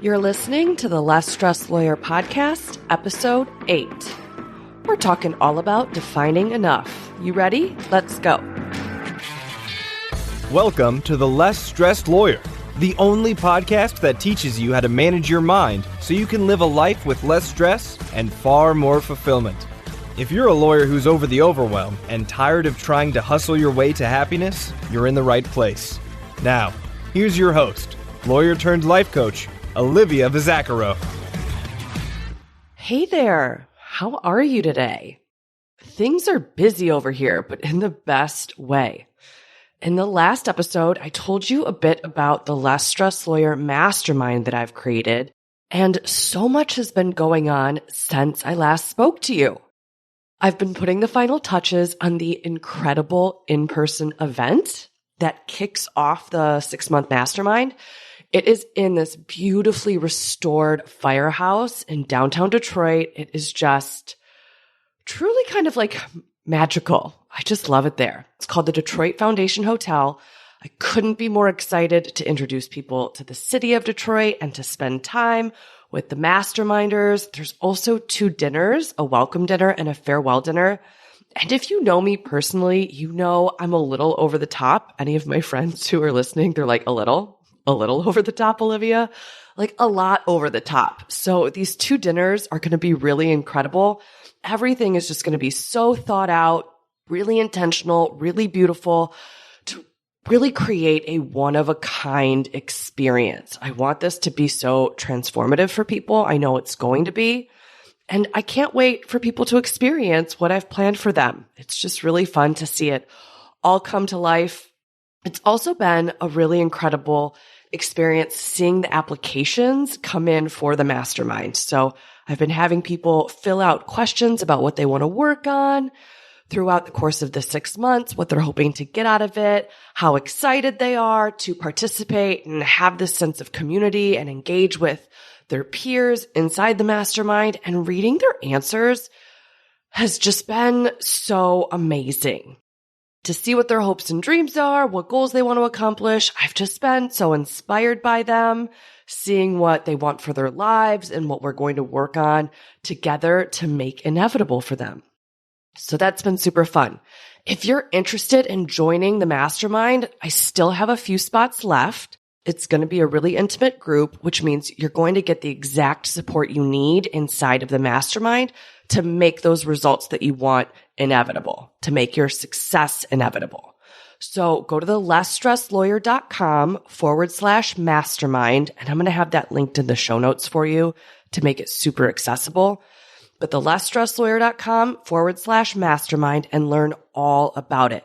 You're listening to the Less Stressed Lawyer Podcast, Episode 8. We're talking all about defining enough. You ready? Let's go. Welcome to the Less Stressed Lawyer, the only podcast that teaches you how to manage your mind so you can live a life with less stress and far more fulfillment. If you're a lawyer who's over the overwhelm and tired of trying to hustle your way to happiness, you're in the right place. Now, here's your host, lawyer turned life coach, Olivia Vizacaro. Hey there. How are you today? Things are busy over here, but in the best way. In the last episode, I told you a bit about the Less Stressed Lawyer Mastermind that I've created, and so much has been going on since I last spoke to you. I've been putting the final touches on the incredible in-person event that kicks off the 6-month mastermind. It is in this beautifully restored firehouse in downtown Detroit. It is just truly kind of like magical. I just love it there. It's called the Detroit Foundation Hotel. I couldn't be more excited to introduce people to the city of Detroit and to spend time with the masterminders. There's also 2 dinners, a welcome dinner and a farewell dinner. And if you know me personally, you know I'm a little over the top. Any of my friends who are listening, they're like, a little over the top, Olivia, like a lot over the top. So these 2 dinners are going to be really incredible. Everything is just going to be so thought out, really intentional, really beautiful to really create a one-of-a-kind experience. I want this to be so transformative for people. I know it's going to be. And I can't wait for people to experience what I've planned for them. It's just really fun to see it all come to life. It's also been a really incredible experience seeing the applications come in for the mastermind. So I've been having people fill out questions about what they want to work on throughout the course of the 6 months, what they're hoping to get out of it, how excited they are to participate and have this sense of community and engage with their peers inside the mastermind. And reading their answers has just been so amazing. To see what their hopes and dreams are, what goals they want to accomplish. I've just been so inspired by them, seeing what they want for their lives and what we're going to work on together to make inevitable for them. So that's been super fun. If you're interested in joining the mastermind, I still have a few spots left. It's going to be a really intimate group, which means you're going to get the exact support you need inside of the mastermind to make those results that you want inevitable, to make your success inevitable. So go to the lessstressedlawyer.com/mastermind, and I'm going to have that linked in the show notes for you to make it super accessible. But the lessstressedlawyer.com/mastermind and learn all about it.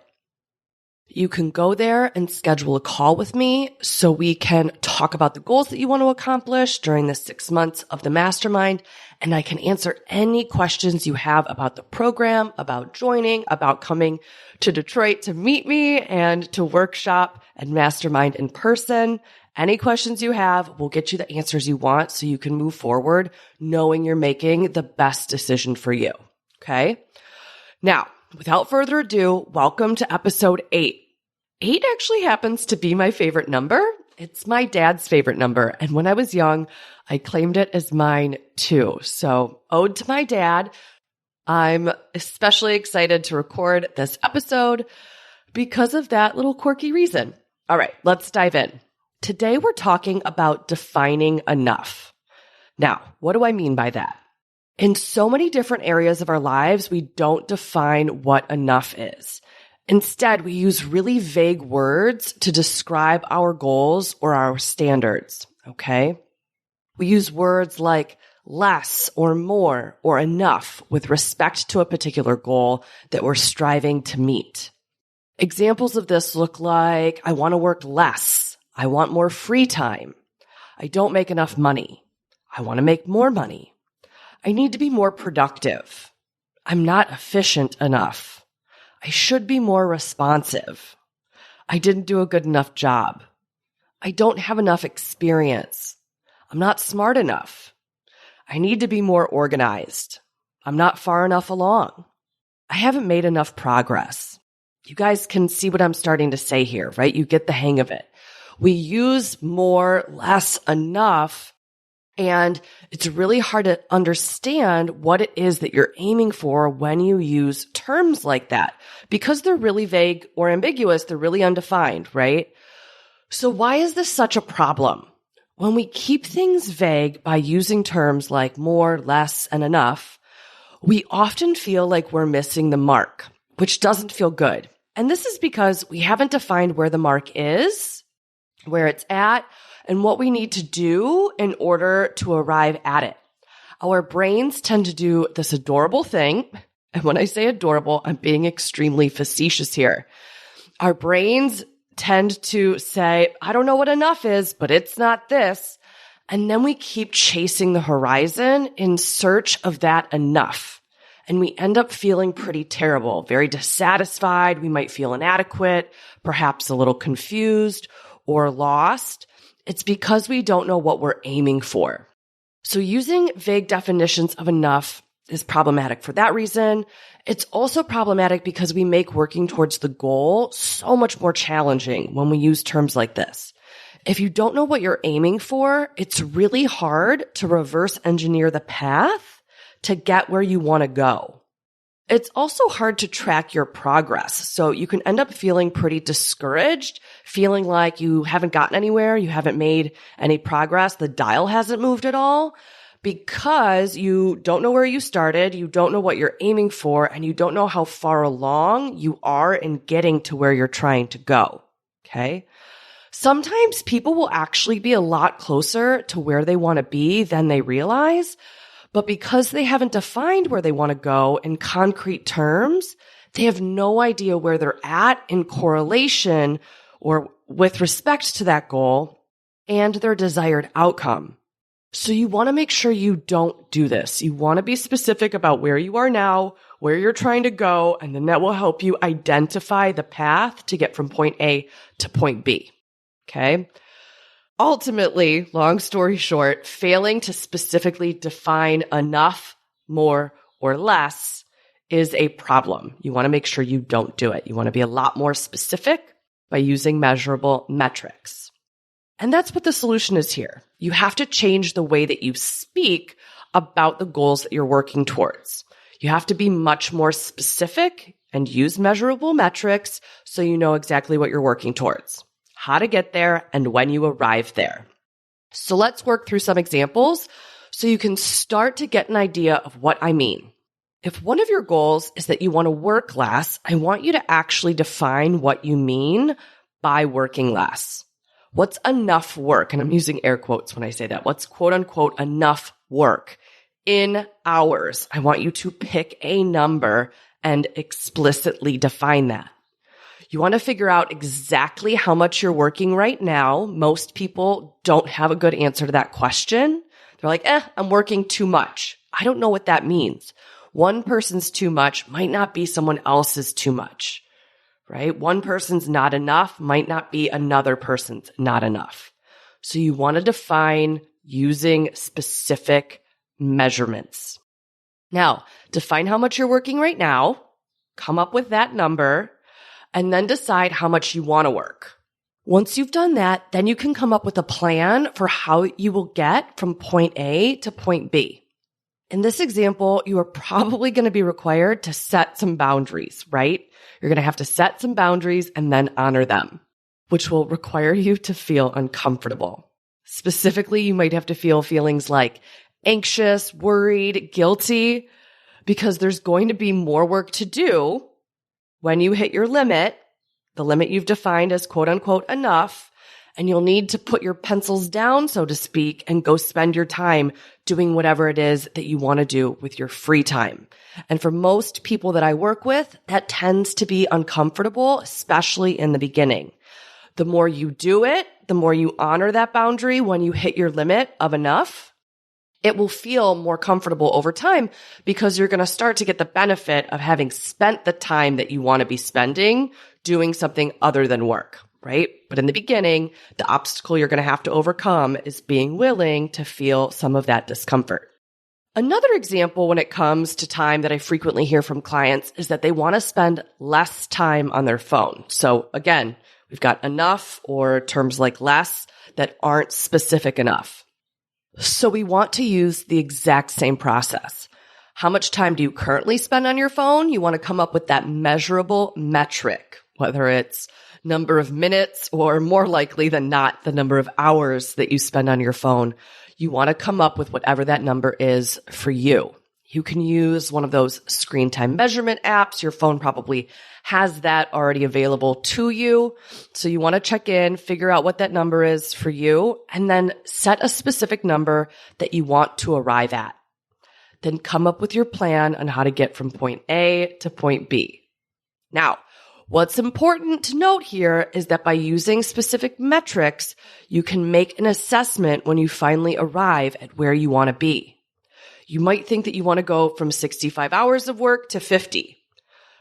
You can go there and schedule a call with me so we can talk about the goals that you want to accomplish during the 6 months of the mastermind. And I can answer any questions you have about the program, about joining, about coming to Detroit to meet me and to workshop and mastermind in person. Any questions you have will get you the answers you want so you can move forward knowing you're making the best decision for you. Okay? Now, without further ado, welcome to episode 8. 8 actually happens to be my favorite number. It's my dad's favorite number. And when I was young, I claimed it as mine too. So, ode to my dad. I'm especially excited to record this episode because of that little quirky reason. All right, let's dive in. Today, we're talking about defining enough. Now, what do I mean by that? In so many different areas of our lives, we don't define what enough is. Instead, we use really vague words to describe our goals or our standards, okay? We use words like less or more or enough with respect to a particular goal that we're striving to meet. Examples of this look like, I want to work less. I want more free time. I don't make enough money. I want to make more money. I need to be more productive. I'm not efficient enough. I should be more responsive. I didn't do a good enough job. I don't have enough experience. I'm not smart enough. I need to be more organized. I'm not far enough along. I haven't made enough progress. You guys can see what I'm starting to say here, right? You get the hang of it. We use more, less, enough And it's really hard to understand what it is that you're aiming for when you use terms like that because they're really vague or ambiguous. They're really undefined, right? So why is this such a problem? When we keep things vague by using terms like more, less, and enough, we often feel like we're missing the mark, which doesn't feel good. And this is because we haven't defined where the mark is, where it's at, and what we need to do in order to arrive at it. Our brains tend to do this adorable thing. And when I say adorable, I'm being extremely facetious here. Our brains tend to say, I don't know what enough is, but it's not this. And then we keep chasing the horizon in search of that enough. And we end up feeling pretty terrible, very dissatisfied. We might feel inadequate, perhaps a little confused or lost. It's because we don't know what we're aiming for. So using vague definitions of enough is problematic for that reason. It's also problematic because we make working towards the goal so much more challenging when we use terms like this. If you don't know what you're aiming for, it's really hard to reverse engineer the path to get where you want to go. It's also hard to track your progress. So you can end up feeling pretty discouraged, feeling like you haven't gotten anywhere, you haven't made any progress, the dial hasn't moved at all, because you don't know where you started, you don't know what you're aiming for, and you don't know how far along you are in getting to where you're trying to go. Okay? Sometimes people will actually be a lot closer to where they want to be than they realize. But because they haven't defined where they want to go in concrete terms, they have no idea where they're at in correlation or with respect to that goal and their desired outcome. So you want to make sure you don't do this. You want to be specific about where you are now, where you're trying to go, and then that will help you identify the path to get from point A to point B. Okay? Ultimately, long story short, failing to specifically define enough, more, or less is a problem. You want to make sure you don't do it. You want to be a lot more specific by using measurable metrics. And that's what the solution is here. You have to change the way that you speak about the goals that you're working towards. You have to be much more specific and use measurable metrics so you know exactly what you're working towards, how to get there, and when you arrive there. So let's work through some examples so you can start to get an idea of what I mean. If one of your goals is that you want to work less, I want you to actually define what you mean by working less. What's enough work? And I'm using air quotes when I say that. What's quote unquote enough work in hours? I want you to pick a number and explicitly define that. You want to figure out exactly how much you're working right now. Most people don't have a good answer to that question. They're like, I'm working too much. I don't know what that means. One person's too much might not be someone else's too much, right? One person's not enough might not be another person's not enough. So you want to define using specific measurements. Now, define how much you're working right now, come up with that number, and then decide how much you want to work. Once you've done that, then you can come up with a plan for how you will get from point A to point B. In this example, you are probably going to be required to set some boundaries, right? You're going to have to set some boundaries and then honor them, which will require you to feel uncomfortable. Specifically, you might have to feel feelings like anxious, worried, guilty, because there's going to be more work to do when you hit your limit, the limit you've defined as quote unquote enough, and you'll need to put your pencils down, so to speak, and go spend your time doing whatever it is that you want to do with your free time. And for most people that I work with, that tends to be uncomfortable, especially in the beginning. The more you do it, the more you honor that boundary when you hit your limit of enough, it will feel more comfortable over time because you're going to start to get the benefit of having spent the time that you want to be spending doing something other than work, right? But in the beginning, the obstacle you're going to have to overcome is being willing to feel some of that discomfort. Another example when it comes to time that I frequently hear from clients is that they want to spend less time on their phone. So again, we've got enough or terms like less that aren't specific enough. So we want to use the exact same process. How much time do you currently spend on your phone? You want to come up with that measurable metric, whether it's number of minutes or more likely than not, the number of hours that you spend on your phone. You want to come up with whatever that number is for you. You can use one of those screen time measurement apps. Your phone probably has that already available to you. So you want to check in, figure out what that number is for you, and then set a specific number that you want to arrive at. Then come up with your plan on how to get from point A to point B. Now, what's important to note here is that by using specific metrics, you can make an assessment when you finally arrive at where you want to be. You might think that you want to go from 65 hours of work to 50,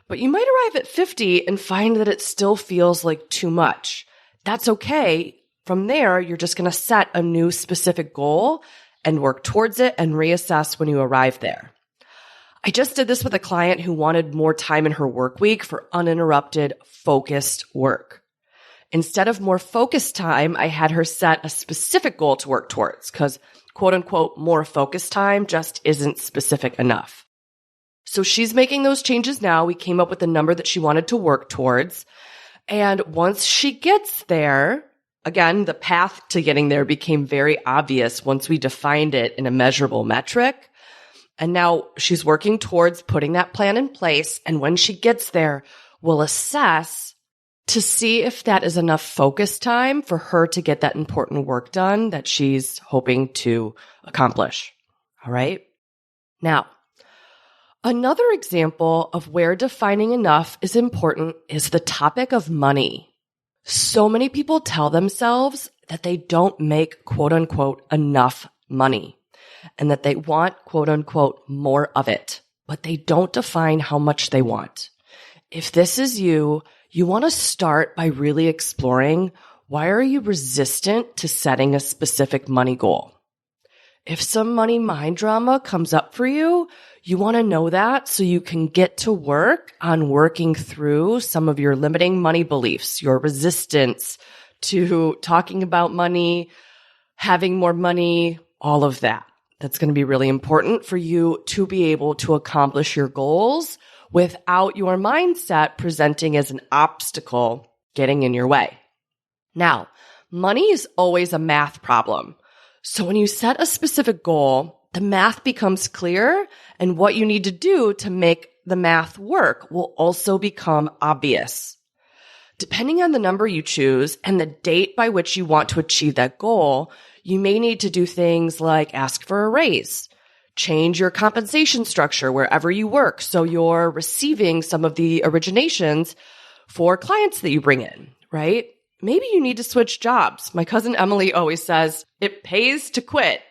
but you might arrive at 50 and find that it still feels like too much. That's okay. From there, you're just going to set a new specific goal and work towards it and reassess when you arrive there. I just did this with a client who wanted more time in her work week for uninterrupted, focused work. Instead of more focused time, I had her set a specific goal to work towards because quote unquote, more focused time just isn't specific enough. So she's making those changes now. We came up with the number that she wanted to work towards. And once she gets there, again, the path to getting there became very obvious once we defined it in a measurable metric. And now she's working towards putting that plan in place. And when she gets there, we'll assess to see if that is enough focus time for her to get that important work done that she's hoping to accomplish. All right. Now, another example of where defining enough is important is the topic of money. So many people tell themselves that they don't make quote unquote enough money and that they want quote unquote more of it, but they don't define how much they want. If this is you, you want to start by really exploring why are you resistant to setting a specific money goal? If some money mind drama comes up for you, you want to know that so you can get to work on working through some of your limiting money beliefs, your resistance to talking about money, having more money, all of that. That's going to be really important for you to be able to accomplish your goals without your mindset presenting as an obstacle getting in your way. Now, money is always a math problem. So when you set a specific goal, the math becomes clear, and what you need to do to make the math work will also become obvious. Depending on the number you choose and the date by which you want to achieve that goal, you may need to do things like ask for a raise, change your compensation structure wherever you work so you're receiving some of the originations for clients that you bring in, right? Maybe you need to switch jobs. My cousin Emily always says, it pays to quit.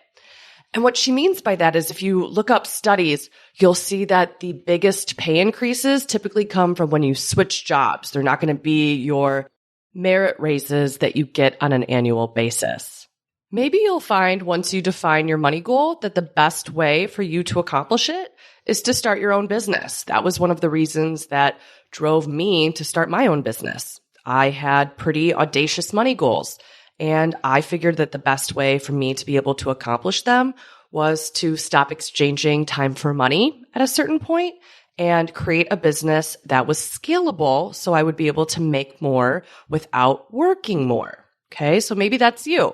And what she means by that is if you look up studies, you'll see that the biggest pay increases typically come from when you switch jobs. They're not going to be your merit raises that you get on an annual basis. Maybe you'll find once you define your money goal that the best way for you to accomplish it is to start your own business. That was one of the reasons that drove me to start my own business. I had pretty audacious money goals, and I figured that the best way for me to be able to accomplish them was to stop exchanging time for money at a certain point and create a business that was scalable so I would be able to make more without working more. Okay, so maybe that's you.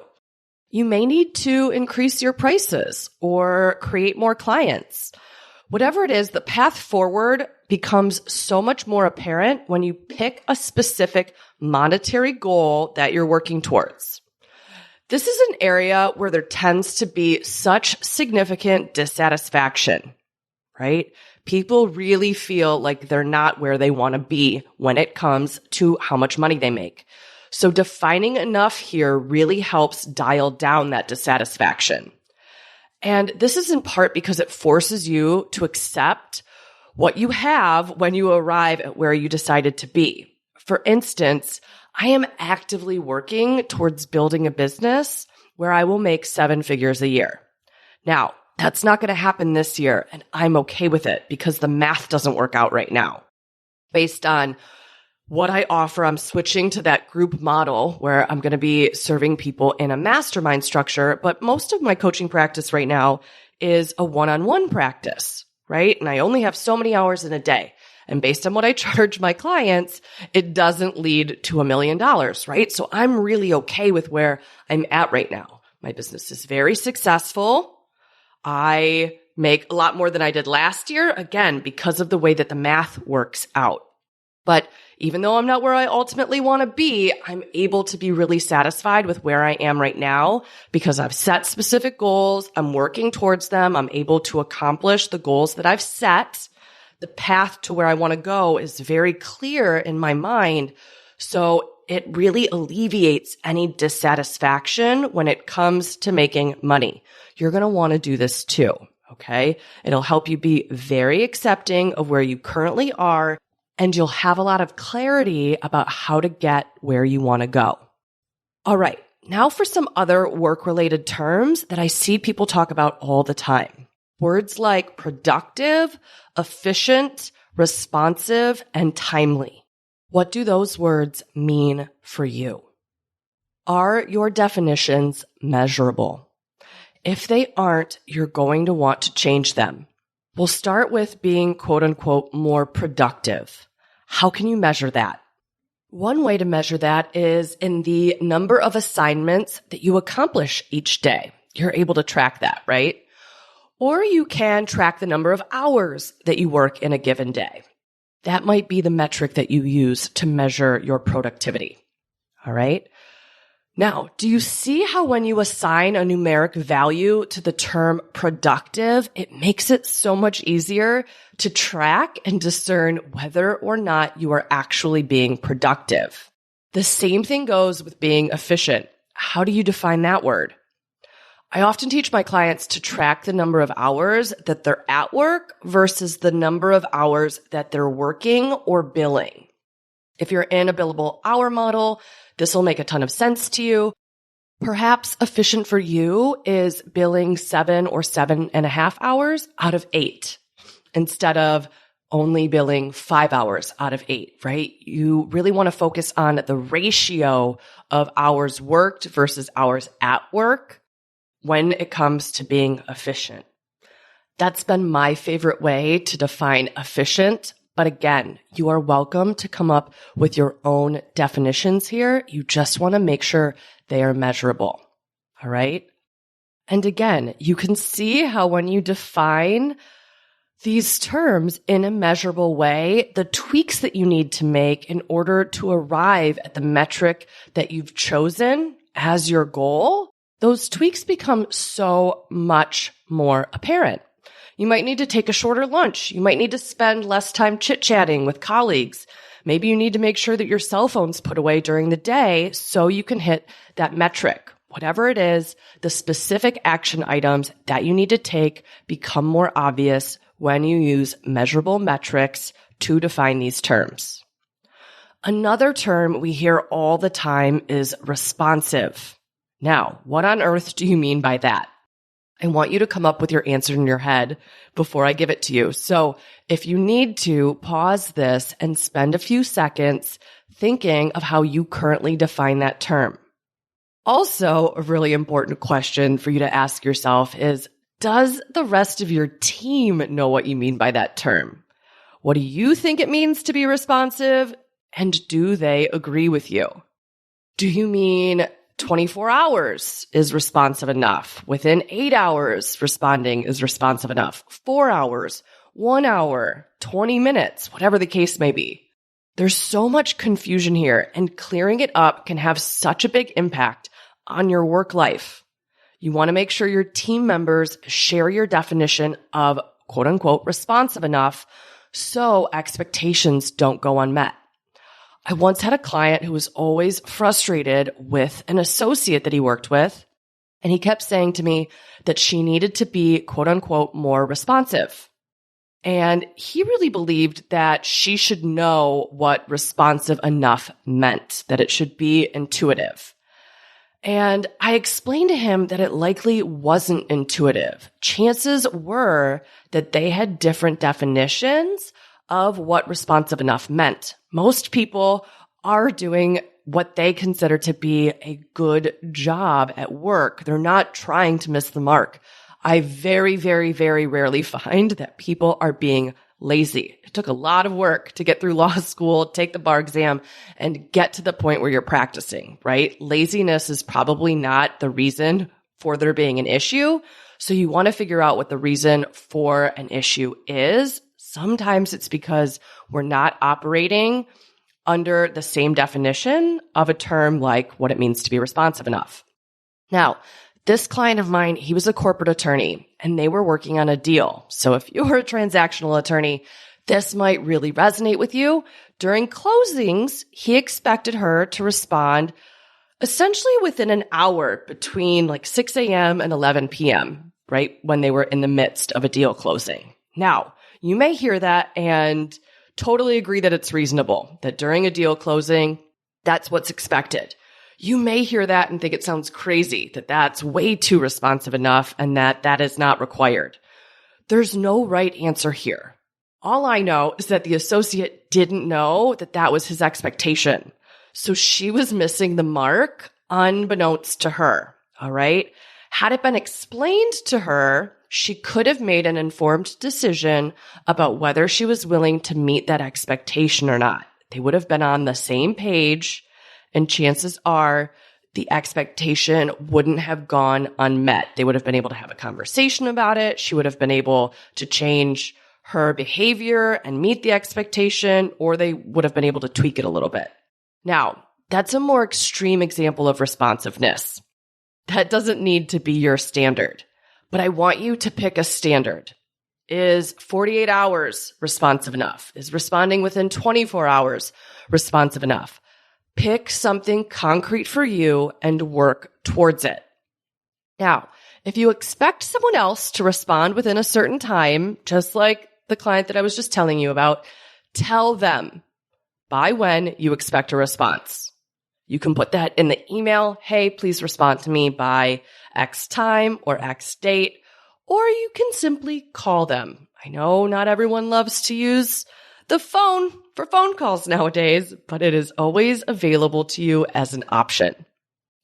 You may need to increase your prices or create more clients. Whatever it is, the path forward becomes so much more apparent when you pick a specific monetary goal that you're working towards. This is an area where there tends to be such significant dissatisfaction, right? People really feel like they're not where they want to be when it comes to how much money they make. So defining enough here really helps dial down that dissatisfaction. And this is in part because it forces you to accept what you have when you arrive at where you decided to be. For instance, I am actively working towards building a business where I will make 7 figures a year. Now, that's not going to happen this year, and I'm okay with it because the math doesn't work out right now. Based on what I offer, I'm switching to that group model where I'm going to be serving people in a mastermind structure. But most of my coaching practice right now is a one-on-one practice, right? And I only have so many hours in a day. And based on what I charge my clients, it doesn't lead to $1 million, right? So I'm really okay with where I'm at right now. My business is very successful. I make a lot more than I did last year, again, because of the way that the math works out. But even though I'm not where I ultimately want to be, I'm able to be really satisfied with where I am right now because I've set specific goals. I'm working towards them. I'm able to accomplish the goals that I've set. The path to where I want to go is very clear in my mind. So it really alleviates any dissatisfaction when it comes to making money. You're going to want to do this too. Okay. It'll help you be very accepting of where you currently are, and you'll have a lot of clarity about how to get where you want to go. All right. Now for some other work-related terms that I see people talk about all the time. Words like productive, efficient, responsive, and timely. What do those words mean for you? Are your definitions measurable? If they aren't, you're going to want to change them. We'll start with being quote unquote more productive. How can you measure that? One way to measure that is in the number of assignments that you accomplish each day. You're able to track that, right? Or you can track the number of hours that you work in a given day. That might be the metric that you use to measure your productivity. All right. Now, do you see how when you assign a numeric value to the term productive, it makes it so much easier to track and discern whether or not you are actually being productive? The same thing goes with being efficient. How do you define that word? I often teach my clients to track the number of hours that they're at work versus the number of hours that they're working or billing. If you're in a billable hour model, this will make a ton of sense to you. Perhaps efficient for you is billing 7 or 7.5 hours out of 8 instead of only billing 5 hours out of 8, right? You really want to focus on the ratio of hours worked versus hours at work when it comes to being efficient. That's been my favorite way to define efficient. But again, you are welcome to come up with your own definitions here. You just want to make sure they are measurable. All right. And again, you can see how when you define these terms in a measurable way, the tweaks that you need to make in order to arrive at the metric that you've chosen as your goal, those tweaks become so much more apparent. You might need to take a shorter lunch. You might need to spend less time chit-chatting with colleagues. Maybe you need to make sure that your cell phone's put away during the day so you can hit that metric. Whatever it is, the specific action items that you need to take become more obvious when you use measurable metrics to define these terms. Another term we hear all the time is responsive. Now, what on earth do you mean by that? I want you to come up with your answer in your head before I give it to you. So if you need to, pause this and spend a few seconds thinking of how you currently define that term. Also, a really important question for you to ask yourself is, does the rest of your team know what you mean by that term? What do you think it means to be responsive? And do they agree with you? Do you mean 24 hours is responsive enough? Within 8 hours, responding is responsive enough. 4 hours, 1 hour, 20 minutes, whatever the case may be. There's so much confusion here, and clearing it up can have such a big impact on your work life. You want to make sure your team members share your definition of quote unquote responsive enough so expectations don't go unmet. I once had a client who was always frustrated with an associate that he worked with, and he kept saying to me that she needed to be, quote unquote, more responsive. And he really believed that she should know what responsive enough meant, that it should be intuitive. And I explained to him that it likely wasn't intuitive. Chances were that they had different definitions of what responsive enough meant. Most people are doing what they consider to be a good job at work. They're not trying to miss the mark. I very, very, very rarely find that people are being lazy. It took a lot of work to get through law school, take the bar exam, and get to the point where you're practicing, right? Laziness is probably not the reason for there being an issue. So you want to figure out what the reason for an issue is. Sometimes it's because we're not operating under the same definition of a term like what it means to be responsive enough. Now, this client of mine, he was a corporate attorney and they were working on a deal. So if you're a transactional attorney, this might really resonate with you. During closings, he expected her to respond essentially within an hour between like 6 a.m. and 11 p.m., right? When they were in the midst of a deal closing. Now, you may hear that and totally agree that it's reasonable, that during a deal closing, that's what's expected. You may hear that and think it sounds crazy, that that's way too responsive enough and that that is not required. There's no right answer here. All I know is that the associate didn't know that that was his expectation. So she was missing the mark unbeknownst to her, all right? Had it been explained to her, she could have made an informed decision about whether she was willing to meet that expectation or not. They would have been on the same page, and chances are the expectation wouldn't have gone unmet. They would have been able to have a conversation about it. She would have been able to change her behavior and meet the expectation, or they would have been able to tweak it a little bit. Now, that's a more extreme example of responsiveness. That doesn't need to be your standard. But I want you to pick a standard. Is 48 hours responsive enough? Is responding within 24 hours responsive enough? Pick something concrete for you and work towards it. Now, if you expect someone else to respond within a certain time, just like the client that I was just telling you about, tell them by when you expect a response. You can put that in the email. Hey, please respond to me by X time or X date, or you can simply call them. I know not everyone loves to use the phone for phone calls nowadays, but it is always available to you as an option.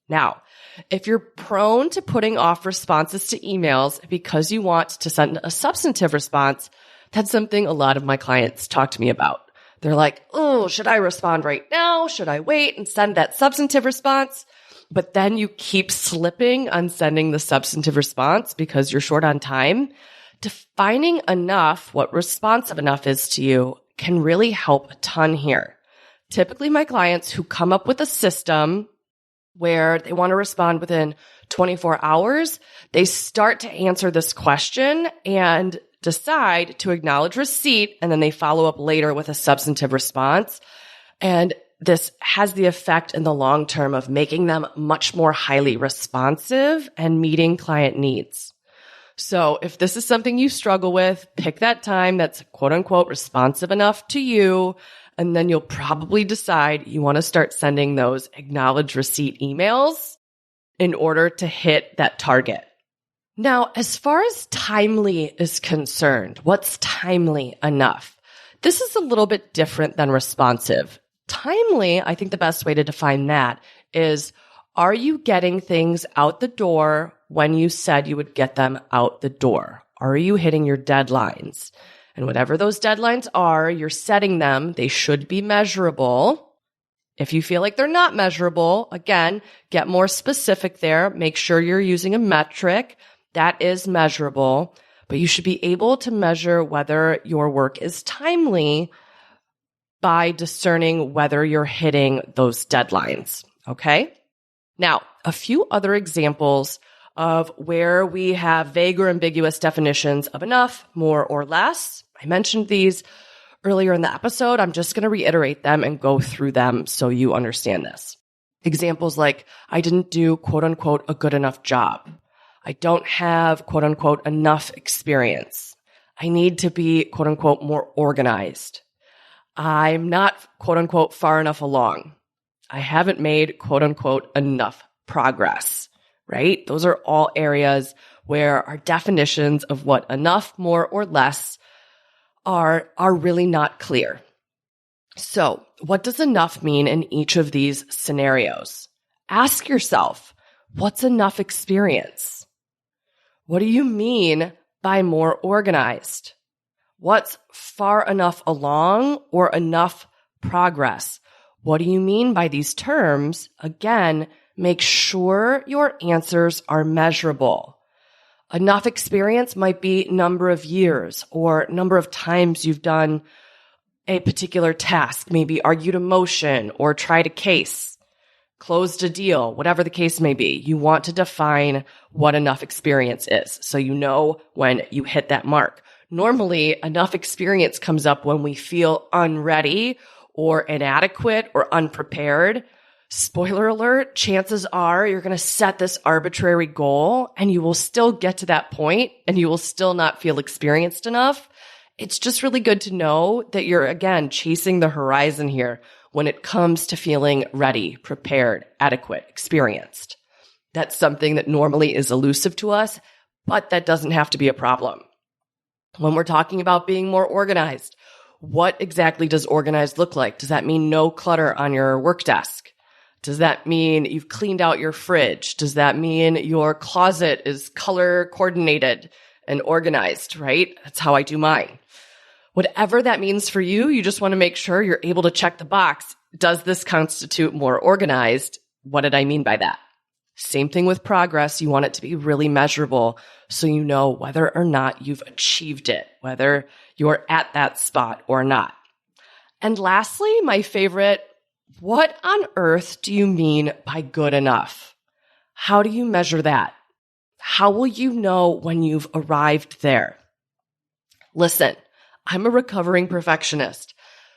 Now, if you're prone to putting off responses to emails because you want to send a substantive response, that's something a lot of my clients talk to me about. They're like, oh, should I respond right now? Should I wait and send that substantive response? But then you keep slipping on sending the substantive response because you're short on time. Defining enough, what responsive enough is to you, can really help a ton here. Typically, my clients who come up with a system where they want to respond within 24 hours, they start to answer this question and decide to acknowledge receipt, and then they follow up later with a substantive response. And this has the effect in the long term of making them much more highly responsive and meeting client needs. So if this is something you struggle with, pick that time that's quote unquote responsive enough to you, and then you'll probably decide you want to start sending those acknowledge receipt emails in order to hit that target. Now, as far as timely is concerned, what's timely enough? This is a little bit different than responsive. Timely, I think the best way to define that is, are you getting things out the door when you said you would get them out the door? Are you hitting your deadlines? And whatever those deadlines are, you're setting them. They should be measurable. If you feel like they're not measurable, again, get more specific there. Make sure you're using a metric that is measurable, but you should be able to measure whether your work is timely by discerning whether you're hitting those deadlines, okay? Now, a few other examples of where we have vague or ambiguous definitions of enough, more, or less. I mentioned these earlier in the episode. I'm just going to reiterate them and go through them so you understand this. Examples like, I didn't do, quote unquote, a good enough job. I don't have, quote unquote, enough experience. I need to be, quote unquote, more organized. I'm not, quote unquote, far enough along. I haven't made, quote unquote, enough progress, right? Those are all areas where our definitions of what enough, more, or less are really not clear. So, what does enough mean in each of these scenarios? Ask yourself, what's enough experience? What do you mean by more organized? What's far enough along or enough progress? What do you mean by these terms? Again, make sure your answers are measurable. Enough experience might be number of years or number of times you've done a particular task, maybe argued a motion or tried a case, closed a deal, whatever the case may be. You want to define what enough experience is so you know when you hit that mark. Normally, enough experience comes up when we feel unready or inadequate or unprepared. Spoiler alert, chances are you're going to set this arbitrary goal and you will still get to that point and you will still not feel experienced enough. It's just really good to know that you're, again, chasing the horizon here when it comes to feeling ready, prepared, adequate, experienced. That's something that normally is elusive to us, but that doesn't have to be a problem. When we're talking about being more organized, what exactly does organized look like? Does that mean no clutter on your work desk? Does that mean you've cleaned out your fridge? Does that mean your closet is color coordinated and organized, right? That's how I do mine. Whatever that means for you, you just want to make sure you're able to check the box. Does this constitute more organized? What did I mean by that? Same thing with progress. You want it to be really measurable so you know whether or not you've achieved it, whether you're at that spot or not. And lastly, my favorite, what on earth do you mean by good enough? How do you measure that? How will you know when you've arrived there? Listen, I'm a recovering perfectionist.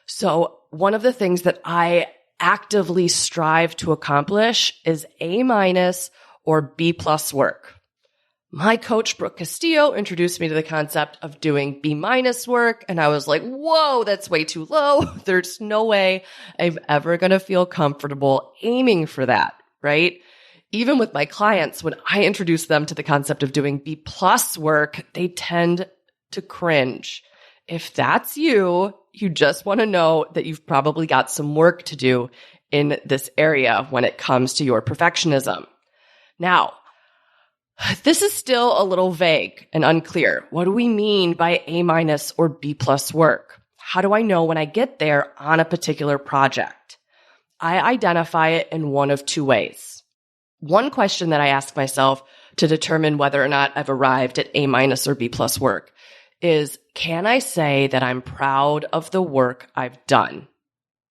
So one of the things that I actively strive to accomplish is A- or B+ work. My coach, Brooke Castillo, introduced me to the concept of doing B- work, and I was like, whoa, that's way too low. There's no way I'm ever going to feel comfortable aiming for that, right? Even with my clients, when I introduce them to the concept of doing B+ work, they tend to cringe. If that's you, you just want to know that you've probably got some work to do in this area when it comes to your perfectionism. Now, this is still a little vague and unclear. What do we mean by A- or B+ work? How do I know when I get there on a particular project? I identify it in one of two ways. One question that I ask myself to determine whether or not I've arrived at A- or B+ work is, can I say that I'm proud of the work I've done?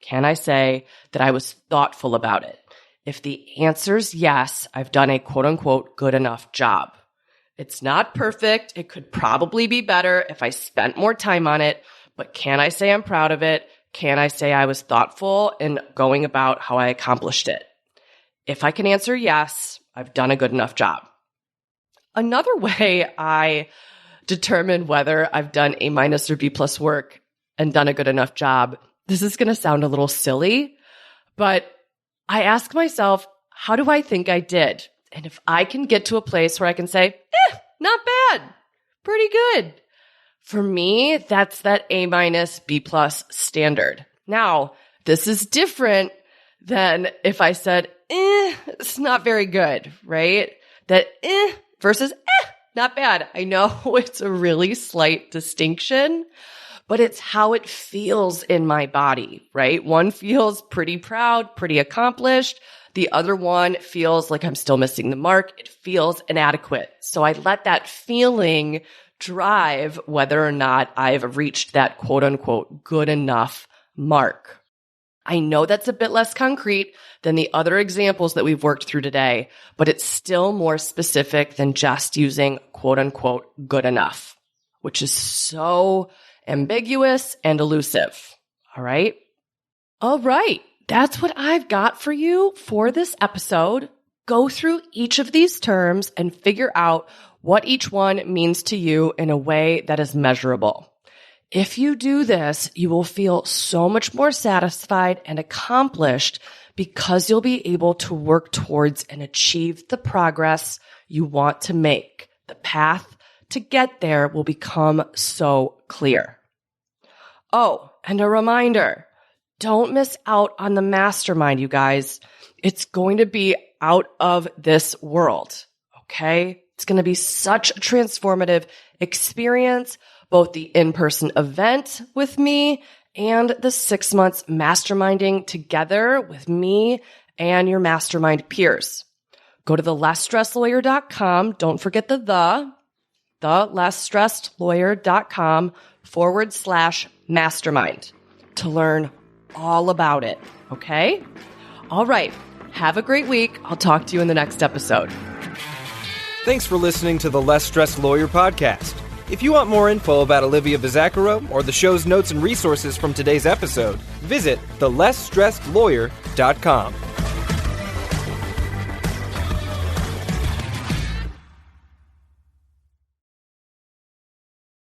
Can I say that I was thoughtful about it? If the answer's yes, I've done a quote unquote good enough job. It's not perfect. It could probably be better if I spent more time on it, but can I say I'm proud of it? Can I say I was thoughtful in going about how I accomplished it? If I can answer yes, I've done a good enough job. Another way I determine whether I've done A- or B+ work and done a good enough job, this is going to sound a little silly, but I ask myself, how do I think I did? And if I can get to a place where I can say, not bad, pretty good. For me, that's that A-, B+ standard. Now, this is different than if I said, it's not very good, right? That versus not bad. I know it's a really slight distinction, but it's how it feels in my body, right? One feels pretty proud, pretty accomplished. The other one feels like I'm still missing the mark. It feels inadequate. So I let that feeling drive whether or not I've reached that quote unquote good enough mark. I know that's a bit less concrete than the other examples that we've worked through today, but it's still more specific than just using quote unquote good enough, which is so ambiguous and elusive. All right. That's what I've got for you for this episode. Go through each of these terms and figure out what each one means to you in a way that is measurable. If you do this, you will feel so much more satisfied and accomplished because you'll be able to work towards and achieve the progress you want to make. The path to get there will become so clear. Oh, and a reminder, don't miss out on the mastermind, you guys. It's going to be out of this world, okay? It's going to be such a transformative experience, both the in-person event with me and the 6 months masterminding together with me and your mastermind peers. Go to thelessstressedlawyer.com. Don't forget the lessstressedlawyer.com/mastermind to learn all about it. Okay? All right. Have a great week. I'll talk to you in the next episode. Thanks for listening to the Less Stressed Lawyer podcast. If you want more info about Olivia Bizzacaro or the show's notes and resources from today's episode, visit thelessstressedlawyer.com.